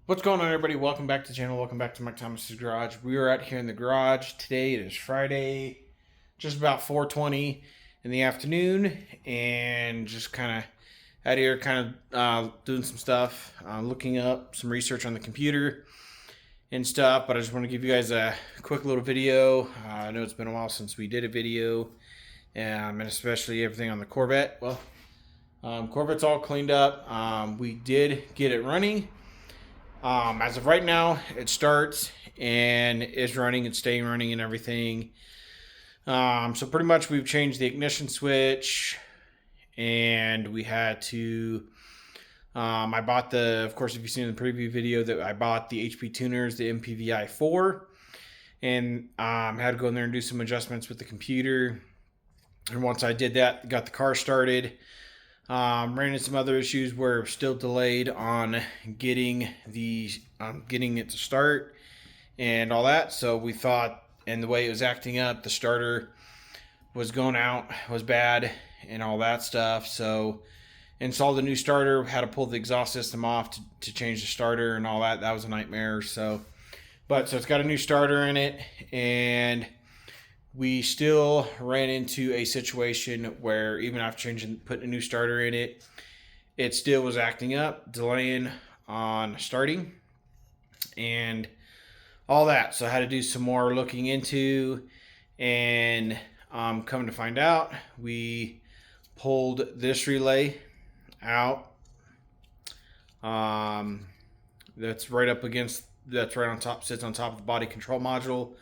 What's going on, everybody? Welcome back to the channel. Welcome back to Mike Thomas's Garage. We are out here in the garage today. It is Friday, just about 4:20 in the afternoon, and just kind of out here, doing some stuff, looking up some research on the computer and stuff. But I just want to give you guys a quick little video. I know it's been a while since we did a video, and especially everything on the Corvette. Well, Corvette's all cleaned up. We did get it running. As of right now, it starts and is running and staying running and everything. So pretty much we've changed the ignition switch, and we had to, I bought of course, if you've seen in the preview video, that I bought the HP tuners, the MPVI 4, and had to go in there and do some adjustments with the computer. And once I did that, got the car started. Ran into some other issues where we're still delayed on getting it to start and all that. So we thought, and the way it was acting up, the starter was going out, was bad, and all that stuff. So installed a new starter, had to pull the exhaust system off to change the starter and all that. That was a nightmare. So it's got a new starter in it, and we still ran into a situation where even after putting a new starter in it, it still was acting up, delaying on starting and all that. So I had to do some more looking into, and coming to find out, we pulled this relay out. That's right on top, sits on top of the body control module.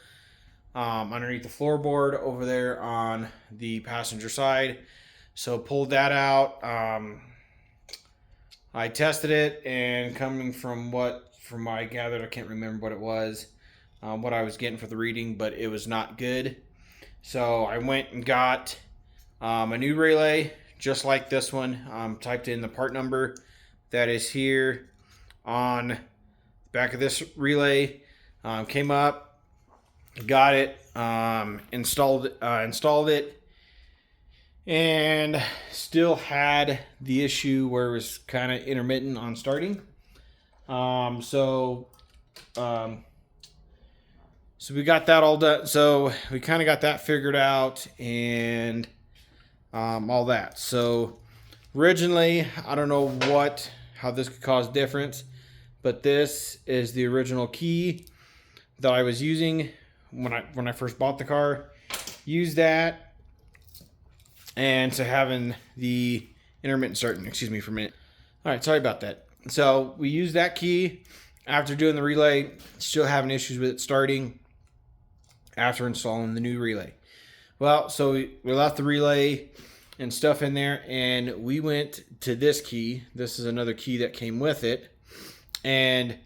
Underneath the floorboard over there on the passenger side. So pulled that out. I tested it, and coming from what I gathered, I can't remember what it was, what I was getting for the reading, but it was not good. So I went and got a new relay just like this one. Typed in the part number that is here on the back of this relay. Came up, got it, installed it, and still had the issue where it was kind of intermittent on starting. So we got that all done. So we kind of got that figured out, and all that. So originally, I don't know how this could cause difference, but this is the original key that I was using when I first bought the car. Used that, and so having the intermittent starting. Excuse me for a minute. All right, sorry about that. So we used that key after doing the relay. Still having issues with it starting after installing the new relay. Well, so we left the relay and stuff in there, and we went to this key. This is another key that came with it, and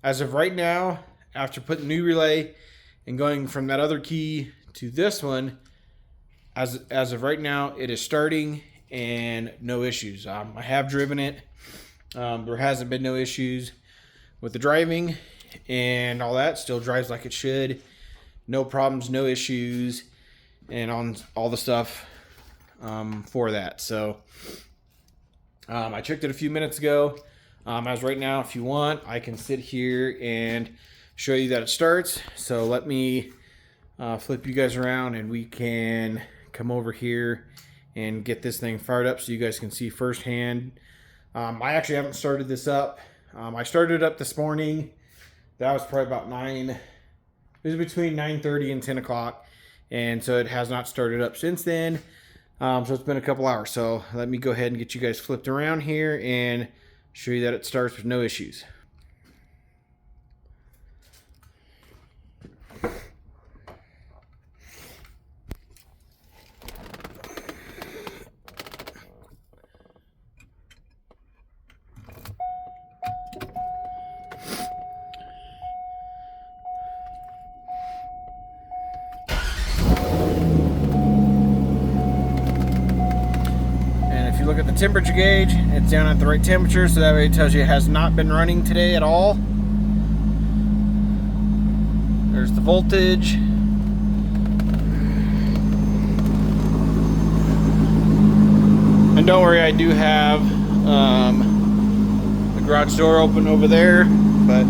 as of right now, after putting the new relay and going from that other key to this one, as of right now, it is starting and no issues. I have driven it. There hasn't been no issues with the driving and all that. Still drives like it should. No problems, no issues, and on all the stuff for that. So I checked it a few minutes ago. As right now, if you want, I can sit here and show you that it starts. So let me flip you guys around, and we can come over here and get this thing fired up so you guys can see firsthand. I actually haven't started this up. I started it up this morning. That was probably about 9. It was between 9:30 and 10 o'clock, and so it has not started up since then. So it's been a couple hours. So let me go ahead and get you guys flipped around here and show you that it starts with no issues. You look at the temperature gauge, it's down at the right temperature, so that way it tells you it has not been running today at all. There's the voltage. And don't worry, I do have the garage door open over there, but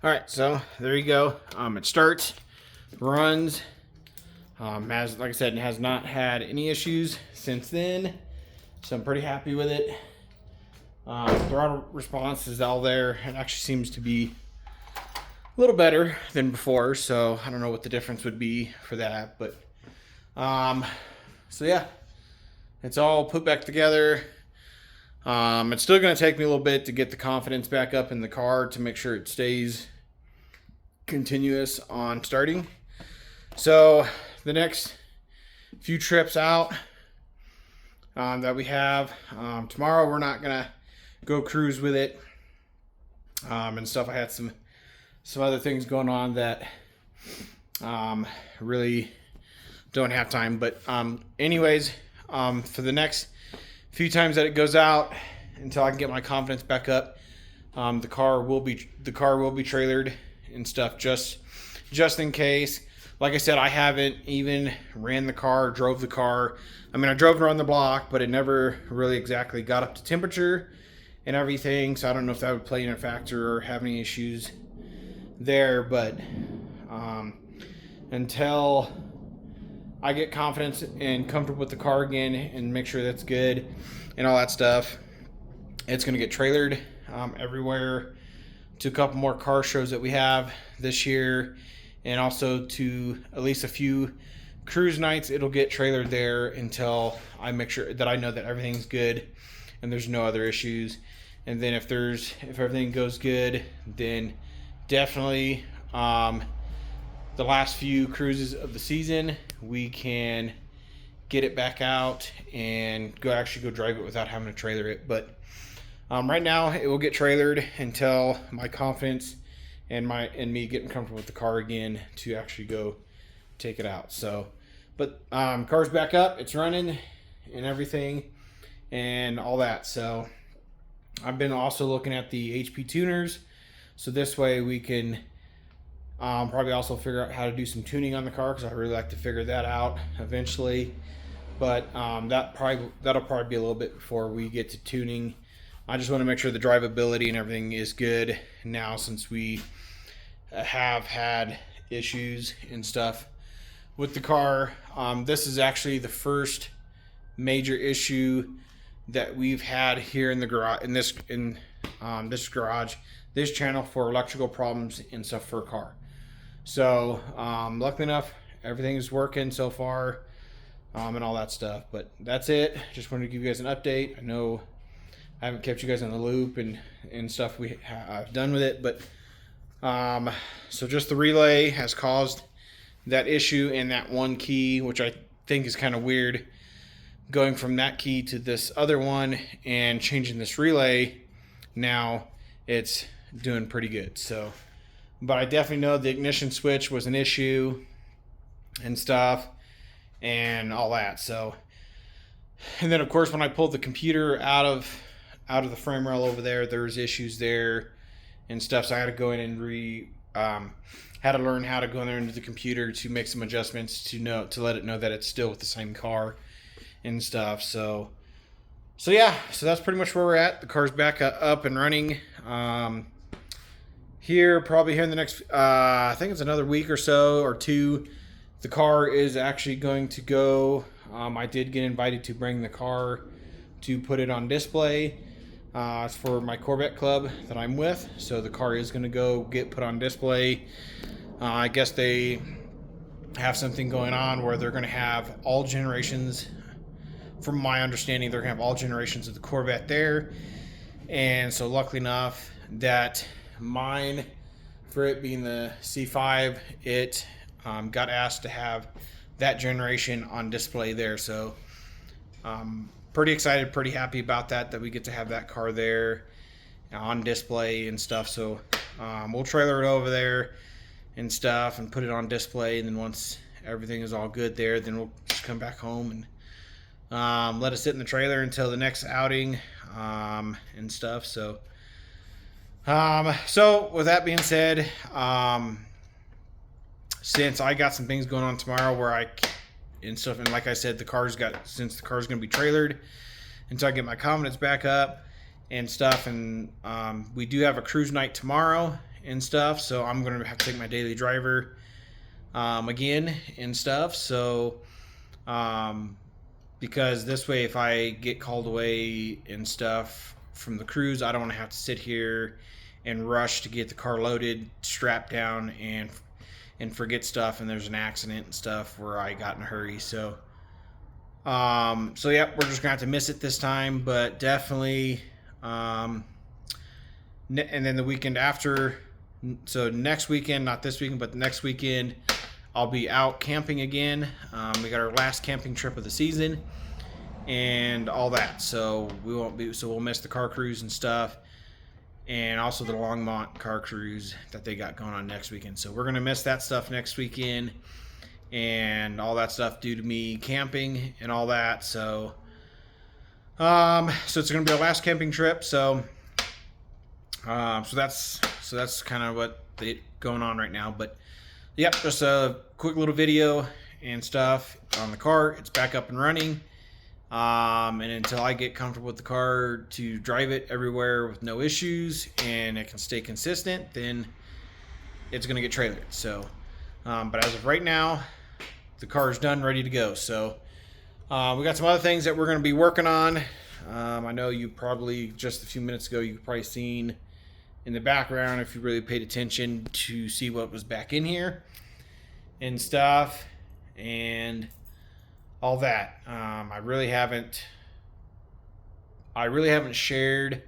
all right, so there you go. It starts, runs. Like I said, it has not had any issues since then, so I'm pretty happy with it. Throttle response is all there. It actually seems to be a little better than before, so I don't know what the difference would be for that, but so yeah, it's all put back together. It's still going to take me a little bit to get the confidence back up in the car to make sure it stays continuous on starting. So the next few trips out that we have, tomorrow we're not going to go cruise with it and stuff. I had some other things going on that really don't have time, but anyways, for the next few times that it goes out until I can get my confidence back up, the car will be trailered and stuff just in case. Like I said, I haven't even ran the car, drove the car. I mean, I drove it around the block, but it never really exactly got up to temperature and everything, so I don't know if that would play in a factor or have any issues there. But until I get confidence and comfortable with the car again and make sure that's good and all that stuff, it's going to get trailered everywhere to a couple more car shows that we have this year, and also to at least a few cruise nights. It'll get trailered there until I make sure that I know that everything's good and there's no other issues. And then if everything goes good, then definitely the last few cruises of the season we can get it back out and go drive it without having to trailer it. But right now it will get trailered until my confidence and me getting comfortable with the car again to actually go take it out. So, but car's back up, it's running and everything and all that. So I've been also looking at the HP tuners, so this way we can probably also figure out how to do some tuning on the car, because I really like to figure that out eventually. But that'll probably be a little bit before we get to tuning. I just want to make sure the drivability and everything is good now, since we have had issues and stuff with the car. This is actually the first major issue that we've had here in the garage, this channel, for electrical problems and stuff for a car. So luckily enough, everything is working so far and all that stuff. But that's it. Just wanted to give you guys an update. I know I haven't kept you guys in the loop and stuff I've done with it, but so just the relay has caused that issue and that one key, which I think is kind of weird, going from that key to this other one and changing this relay. Now it's doing pretty good. So, but I definitely know the ignition switch was an issue and stuff and all that. So, and then of course when I pulled the computer out of the frame rail over there was issues there and stuff. So I had to go in and had to learn how to go in there into the computer to make some adjustments to let it know that it's still with the same car and stuff. So yeah, so that's pretty much where we're at. The car's back up and running. Probably here in the next I think it's another week or so or two, the car is actually going to go. I did get invited to bring the car to put it on display. It's for my Corvette club that I'm with, so the car is going to go get put on display. I guess they have something going on where they're going to have all generations. From my understanding, they're going to have all generations of the Corvette there. And so luckily enough that mine, for it being the C5, it got asked to have that generation on display there. So pretty excited, pretty happy about that we get to have that car there on display and stuff. So we'll trailer it over there and stuff and put it on display, and then once everything is all good there, then we'll just come back home and let it sit in the trailer until the next outing and stuff. So so with that being said, since I got some things going on tomorrow where and stuff, and like I said, since the car's going to be trailered until I get my confidence back up and stuff, and we do have a cruise night tomorrow and stuff, so I'm going to have to take my daily driver again and stuff. So because this way, if I get called away and stuff from the cruise, I don't want to have to sit here and rush to get the car loaded, strapped down, and forget stuff, and there's an accident and stuff where I got in a hurry. So so yeah, we're just gonna have to miss it this time, but definitely and then the weekend after, so next weekend, not this weekend but the next weekend, I'll be out camping again. We got our last camping trip of the season and all that, so we'll miss the car cruise and stuff, and also the Longmont car cruise that they got going on next weekend. So we're gonna miss that stuff next weekend and all that stuff due to me camping and all that. So so it's gonna be our last camping trip. So so that's kind of what going on right now. But yep, just a quick little video and stuff on the car. It's back up and running. And until I get comfortable with the car to drive it everywhere with no issues and it can stay consistent, then it's going to get trailered. So, but as of right now, the car is done, ready to go. So, we got some other things that we're going to be working on. I know you probably, just a few minutes ago, you've probably seen in the background, if you really paid attention, to see what was back in here and stuff and all that. I really haven't shared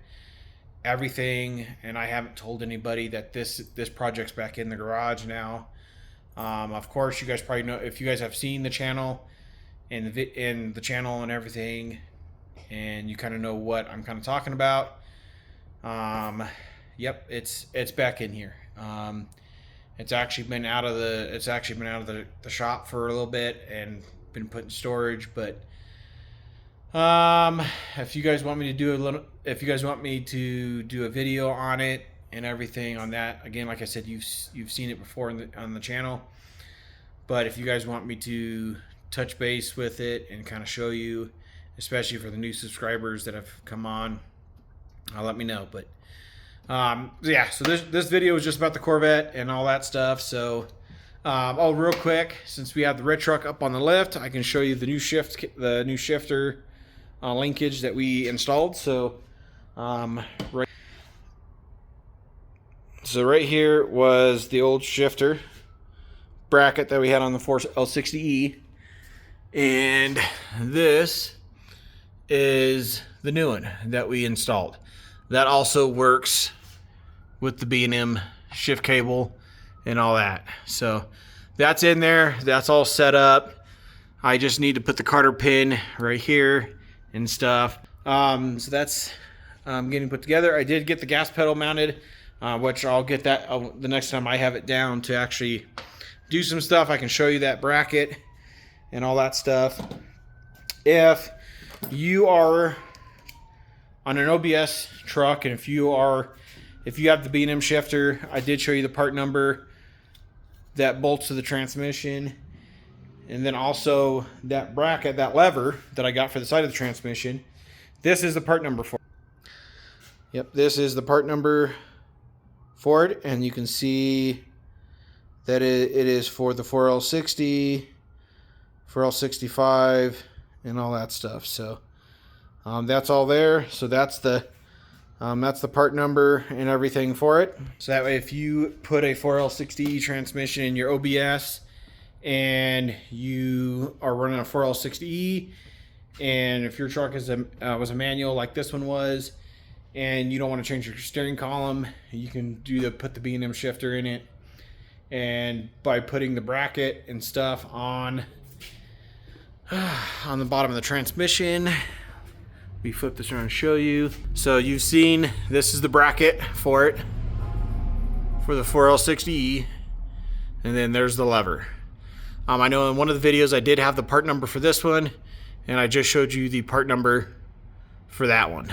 everything, and I haven't told anybody that this project's back in the garage now. Of course, you guys probably know, if you guys have seen the channel and the channel and everything, and you kind of know what I'm kind of talking about. Yep, it's back in here. It's actually been out of the shop for a little bit and been put in storage. But if you guys want me to do a video on it and everything on that, again, like I said, you've seen it before on the channel. But if you guys want me to touch base with it and kind of show you, especially for the new subscribers that have come on, let me know. But yeah, so this video is just about the Corvette and all that stuff. So oh, real quick, since we have the red truck up on the left, I can show you the new shifter linkage that we installed. So right here was the old shifter bracket that we had on the 4L60E, and this is the new one that we installed. That also works with the B&M shift cable and all that. So that's in there. That's all set up. I just need to put the Carter pin right here and stuff. So that's getting put together. I did get the gas pedal mounted, which I'll get that the next time I have it down to actually do some stuff. I can show you that bracket and all that stuff. If you are on an OBS truck, and if you have the B&M shifter, I did show you the part number that bolts to the transmission, and then also that bracket, that lever that I got for the side of the transmission. This is the part number for it. Yep, this is the part number for it, and you can see that it is for the 4L60, 4L65, and all that stuff. So that's all there. So that's the part number and everything for it. So that way, if you put a 4L60E transmission in your OBS and you are running a 4L60E, and if your truck was a manual like this one was, and you don't want to change your steering column, you can put the B&M shifter in it and by putting the bracket and stuff on the bottom of the transmission. We flip this around and show you. So you've seen, this is the bracket for it, for the 4L60E, and then there's the lever. I know in one of the videos I did have the part number for this one, and I just showed you the part number for that one.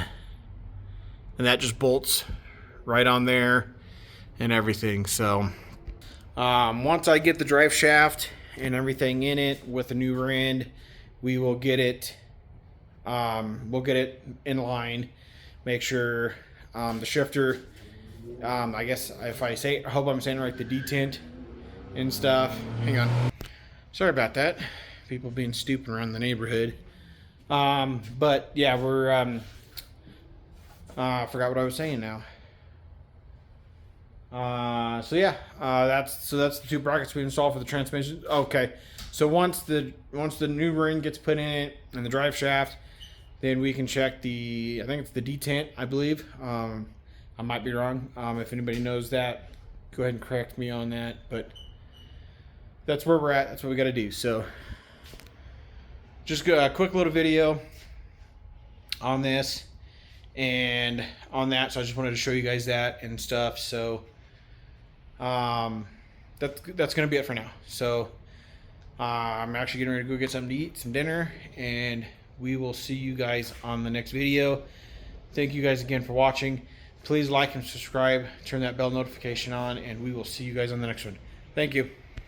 And that just bolts right on there and everything. So once I get the drive shaft and everything in it with the new rear end, we will get it we'll get it in line, make sure the shifter, I guess if I say, I hope I'm saying right, the detent and stuff. Hang on, sorry about that, people being stupid around the neighborhood. But yeah, we're I forgot what I was saying now. So yeah, that's the two brackets we installed for the transmission. Okay, so once the new ring gets put in it and the drive shaft, then we can check the, I think it's the detent, I believe. I might be wrong. If anybody knows that, go ahead and correct me on that. But that's where we're at. That's what we got to do. So just a quick little video on this and on that. So I just wanted to show you guys that and stuff. So that's going to be it for now. So I'm actually getting ready to go get something to eat, some dinner, and we will see you guys on the next video. Thank you guys again for watching. Please like and subscribe, turn that bell notification on, and we will see you guys on the next one. Thank you.